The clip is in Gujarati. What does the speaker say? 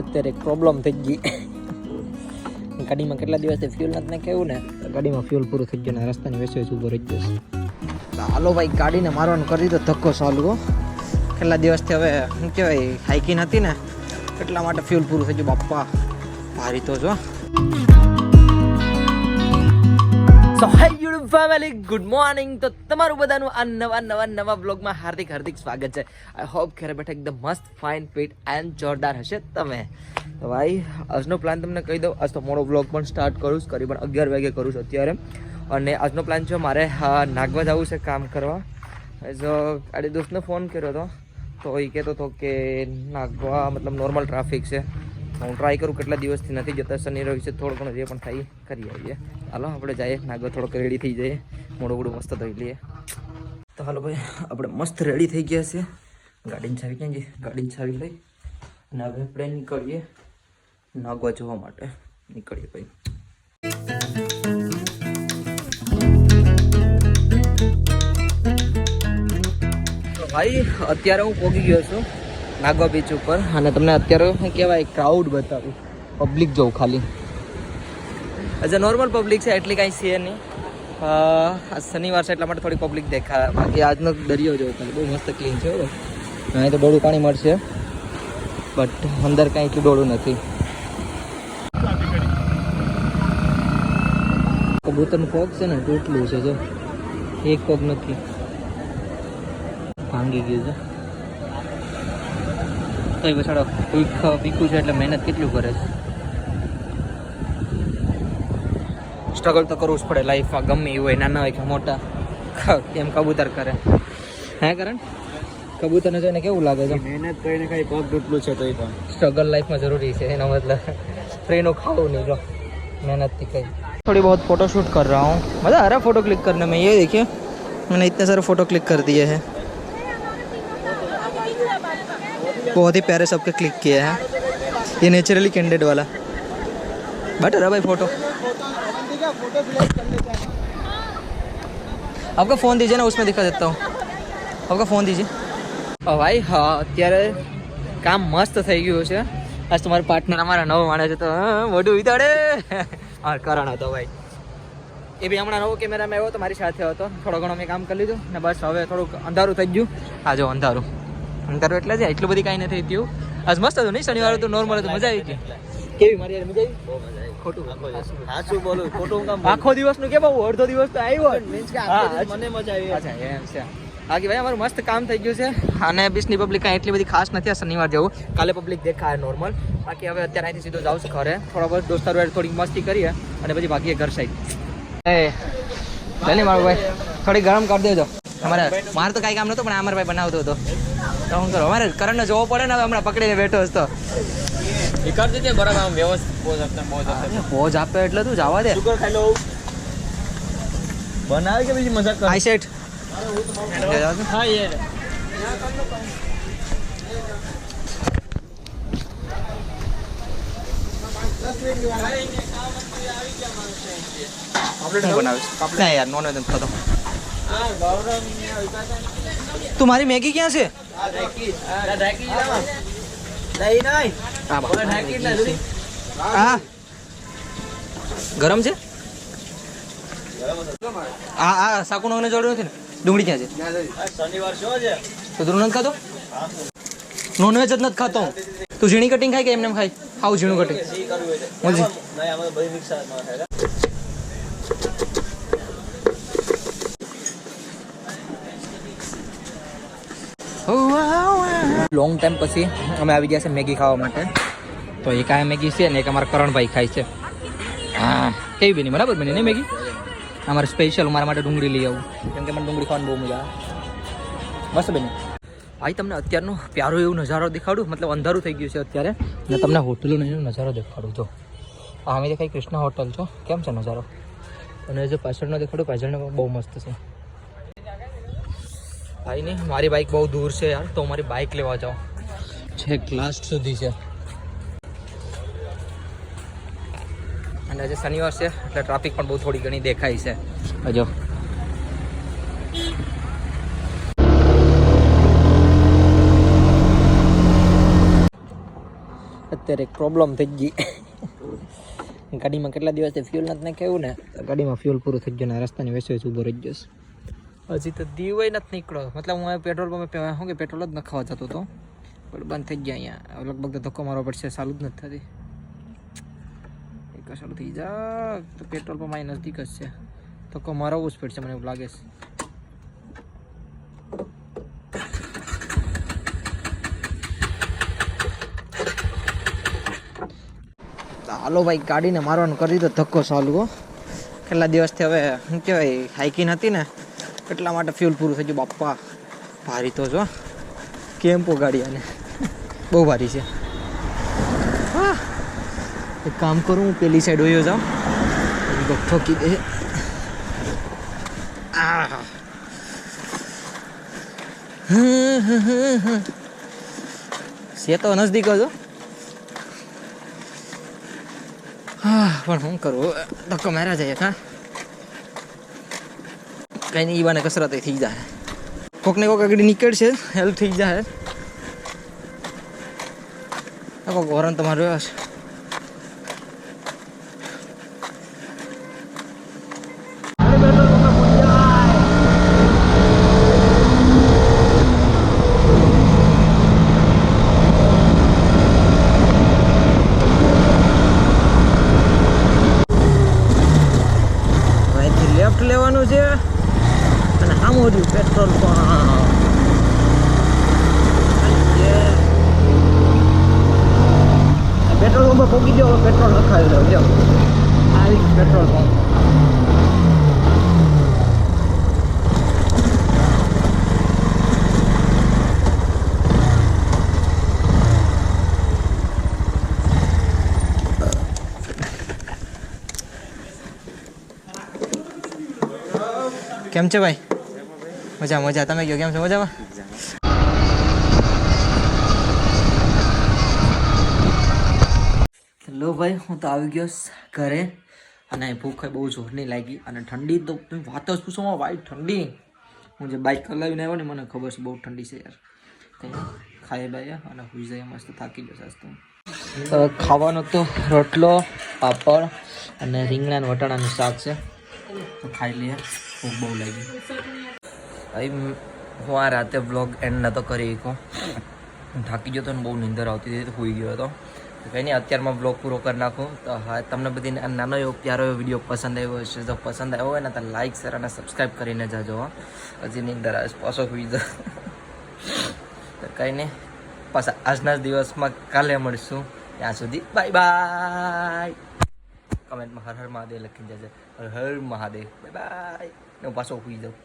અત્યારે એક પ્રોબ્લેમ થઈ ગઈ. ગાડીમાં કેટલા દિવસથી ફ્યુલ નથી નાખ્યું ને, ગાડીમાં ફ્યુલ પૂરું થઈ ગયું ને રસ્તાની વેચે ઊભો રહી ગયો. હાલો ભાઈ, ગાડીને મારવાનું કરી દો ધક્કો ચાલુ. કેટલા દિવસથી હવે શું કહેવાય હાઈકિંગ હતી ને એટલા માટે ફ્યુલ પૂરું થઈ ગયું. બાપા ભારી તો જો. સો હાય યુટ્યુબ ફેમિલી, ગુડ મોર્નિંગ. તો તમારું બધાનું આ નવા બ્લોગમાં હાર્દિક સ્વાગત છે. આઈ હોપ ઘરે બેઠા એકદમ મસ્ત ફાઇન ફિટ એન્ડ જોરદાર હશે તમે. તો ભાઈ આજનો પ્લાન તમને કહી દઉં. આજ તો મોડો બ્લોગ પણ સ્ટાર્ટ કરું છું, કરીબન 11 વાગે કરું છું અત્યારે. અને આજનો પ્લાન છે મારે નાગવા જવું છે કામ કરવા. જો આડે દોસ્તને ફોન કર્યો હતો તો એ કહેતો હતો કે નાગવા મતલબ નોર્મલ ટ્રાફિક છે. હું ટ્રાય કરું, કેટલા દિવસથી નથી જતા. શનિ રવિ છે, થોડું ઘણું જે પણ થાય કરી આવીએ. હાલો આપણે જઈએ નાગવા, થોડોક રેડી થઈ જઈએ, મોડું મસ્ત ધોઈ લઈએ. તો હાલો ભાઈ, આપણે મસ્ત રેડી થઈ ગયા છે. ગાડીની ચાવી ક્યાં ગઈ? ગાડીની ચાવી લઈ અને હવે આપણે નીકળીએ નાગવા જવા માટે. નીકળીએ ભાઈ. ભાઈ અત્યારે હું પહોંચી ગયો છું નાગવા બીચ ઉપર અને તમને અત્યારે શું કહેવાય ક્રાઉડ બતાવું, પબ્લિક જોઉં ખાલી. એઝ અ નોર્મલ પબ્લિક છે, એટલી કાંઈ છે નહીં. શનિવાર છે એટલા માટે થોડી પબ્લિક દેખાય. બાકી આજનો દરિયો જોઉં ખાલી, બહુ મસ્ત ક્લીન છે. અહીં તો ડોળું પાણી મળશે બટ અંદર કાંઈ એટલું ડોળું નથી. કબૂતરનું પગ છે ને તૂટલું છે, જો એક પગ નથી, ભાંગી ગયું છે. તો એ બછાડો પીકું છે એટલે મહેનત કેટલું કરે છે. સ્ટ્રગલ તો કરવું જ પડે લાઈફમાં, ગમે એ હોય, નાના હોય કે મોટા. કેમ કબૂતર કરે હે કરણ? કબૂતરને જોઈને કેવું લાગે છે? મહેનત કરીને કઈ પગ તૂટલું છે તો એ પણ સ્ટ્રગલ લાઈફમાં જરૂરી છે, એનો મતલબ ફ્રીનું ખાવું नहीं. जो मेहनत थी कहीं थोड़ी बहुत फ़ोटो शूट कर रहा हूँ. मज़ा आ रहा है फ़ोटो क्लिक करने में. ये देखिए मैंने इतने सारे फ़ोटो क्लिक कर दिए हैं, बहुत ही प्यारे सबके क्लिक किए हैं. ये नेचुरली कैंडिड वाला बेटर है भाई फ़ोटो. आपका फ़ोन दीजिए ना, उसमें दिखा देता हूँ. आपका फ़ोन दीजिए. भाई હા, અત્યારે કામ મસ્ત થઈ ગયું છે. આજ તમારા પાર્ટનર અમારા નવો માણે છે તો મોઢું વિતાડે. હા, કરણ હતો ભાઈ. એ બી હમણાં નવો કેમેરામાં આવ્યો તો મારી સાથે હતો. થોડો ઘણો મેં કામ કરી લીધું ને બસ હવે થોડુંક અંધારું થઈ ગયું. હા જો અંધારું એટલે જ એટલું બધી કાંઈ નથી થયું. આજ મસ્ત હતું નહીં? શનિવારે તો નોર્મલ હતું, મજા આવી ગઈ. કેવી મારી યાર મજા આવી? ખોટું સાચું બોલું, ખોટું કામ. આખો દિવસનું કે બહુ અડધો દિવસ તો આવ્યો. મને મજા આવી. અચ્છા એમ છે. બાકી ભાઈ અમારું મસ્ત કામ થઈ ગયું છે. અને બીચની પબ્લિક કાંઈ એટલી બધી ખાસ નથી આ શનિવાર જેવું. કાલે પબ્લિક દેખાય નોર્મલ. બાકી હવે અત્યારે અહીંથી સીધો જાઉં છું ઘરે. થોડા બસ દોસ્તારો થોડીક મસ્તી કરીએ અને પછી ભાગીએ ઘર સાઈડ. નહીં મારું ભાઈ, થોડી ગરમ કરી દેજો. મારે તો કાંઈ કામ નહોતું પણ અમારા ભાઈ બનાવતો હતો તો શું કરો. અમારે કરણને જોવો પડે ને, હવે હમણાં પકડીને બેઠો હતો. કરી દીધે બરાબર, આમ વ્યવસ્થિત પોઝ આપે એટલે તું જવા દે. સુગર ખાઈ લો. બનાવે કે બીજી મજાક કરે? આઈ સેટ હા યાર. नहीं यार, नॉन वेज खाता हूँ. तुम्हारी मैगी क्या से? हाँ गरम છે? હા સાકુનો જોડ્યો નથી ને. ડુંગળી ક્યાં છે? શનિવાર શું છે તો તું નથી ખાતો? નોનવેજ જ નથી ખાતો. તું ઝીણી કટિંગ ખાય કે એમને ખાય? ખાવ ઝીણું કટિંગ. સી કરવું હોય હું જી નહીં, અમે બધી મિક્સ થાય. લોંગ ટાઈમ પછી અમે આવી ગયા છે મેગી ખાવા માટે. તો એક આ મેગી છે ને એક અમારા કરણભાઈ ખાય છે. હા કેવી બની? બરાબર બની નહીં મેગી? અમારે સ્પેશિયલ મારા માટે ડુંગળી લઈ આવું, કેમ કે મને ડુંગળી ખાવાની બહુ મજા આવે. મસ્ત બની. ભાઈ તમને અત્યારનો પ્યારો એવું નજારો દેખાડું, મતલબ અંધારું થઈ ગયું છે અત્યારે, ને તમને હોટલનો એવો નજારો દેખાડું. જો આ અમે દેખાય કૃષ્ણા હોટલ છો, કેમ છે નજારો? અને જો પાછળનો દેખાડું, પાછળનો બહુ મસ્ત છે. ભાઈ નહીં, મારી બાઇક બહુ દૂર છે યાર, તો મારી બાઇક લેવા જાઉં. છેક લાસ્ટ સુધી છે. અને આજે શનિવાર છે એટલે ટ્રાફિક પણ બહુ થોડી ઘણી દેખાય છે. હજો અત્યારે એક પ્રોબ્લેમ થઈ ગઈ. ગાડીમાં કેટલા દિવસથી ફ્યુલ નથી નાખ્યું ને, તો ગાડીમાં ફ્યુલ પૂરું થઈ ગયું ને રસ્તાની વચ્ચે ઊભો રહી ગયો છે. હજી તો દીવાય નથી નીકળ્યો. મતલબ હું પેટ્રોલ પંપે શું કે પેટ્રોલ જ નખાવા જતો હતો, પણ બંધ થઈ ગયા અહીંયા. લગભગ તો ધક્કો મારવો પડશે, ચાલુ જ નથી થતી. એક ચાલુ થઈ જા તો પેટ્રોલ પંપ અહીં નજદીક જ છે, ધક્કો મારવું જ પડશે મને એવું લાગે છે. હાલો ભાઈ, ગાડીને મારવાનું કરી દીધો ધક્કો ચાલુ. કેટલા દિવસથી હવે શું કહેવાય હાઇકિંગ હતી ને એટલા માટે ફ્યુલ પૂરું થઈ ગયું. બાપ્પા ભારી તો જો કેમ્પો ગાડી અને બહુ ભારી છે. હા, એક કામ કરું, હું પેલી સાઈડ હોયો જાઉં, ઠોકી દે. છે તો નજદીક જ. હા, પણ શું કરવું, ધક્કો માર્યા જાય. હા, કઈ નહીં, ઈવાને કસરત થઈ જાય. કોકને કોક આગળ નીકળશે, હેલ્પ થઈ જાય. કોક વરણ તમારો હશે. લેફ્ટ લેવાનું છે અને સામું રહ્યું પેટ્રોલ પંપ. પેટ્રોલ પંપ પહોંચી ગયો, પેટ્રોલ નખાવી દઉં. જો આવી પેટ્રોલ પંપ. કેમ છે ભાઈ? મજા મજા. તમે કયો કેમ છો? મજામાં? હેલો ભાઈ, હું તો આવી ગયો ઘરે અને ભૂખ બહુ જોરની લાગી અને ઠંડી તો તમે વાત જ પૂછો ભાઈ. ઠંડી, હું જે બાઇક ચલાવીને આવ્યો ને મને ખબર છે બહુ ઠંડી છે યાર. કંઈ ખાઈ બાય અને સુઈ જાય, મસ્ત થાકી ગયો સાસ. તો ખાવાનો તો રોટલો, પાપડ અને રીંગણા વટાણાનું શાક છે, તો ખાઈ લઈએ. ભૂખ બહુ લાગી. ભાઈ હું આ રાતે વ્લોગ એન્ડ નહોતો કરી શકું, હું થાકી ગયો હતો ને બહુ નીંદર આવતી હતી, તો સૂઈ ગયો હતો. કંઈ નહીં, અત્યારમાં વ્લોગ પૂરો કરી નાખું. તો હા, તમને બધી નાનો એવો પ્યારો એવો વિડીયો પસંદ આવ્યો હશે. જો પસંદ આવ્યો હોય ને તો લાઈક, શેર અને સબસ્ક્રાઈબ કરીને જાજો. હજી નીંદર આવે, પાછો સૂઈ જાઓ. તો કંઈ નહીં, પાછા આજના જ દિવસમાં કાલે મળીશું. ત્યાં સુધી બાય બાય. કમેન્ટમાં હર હર મહાદેવ લખીને જશે. હર હર મહાદેવ. Bye bye. હું પાછો સૂઈ જાઉં.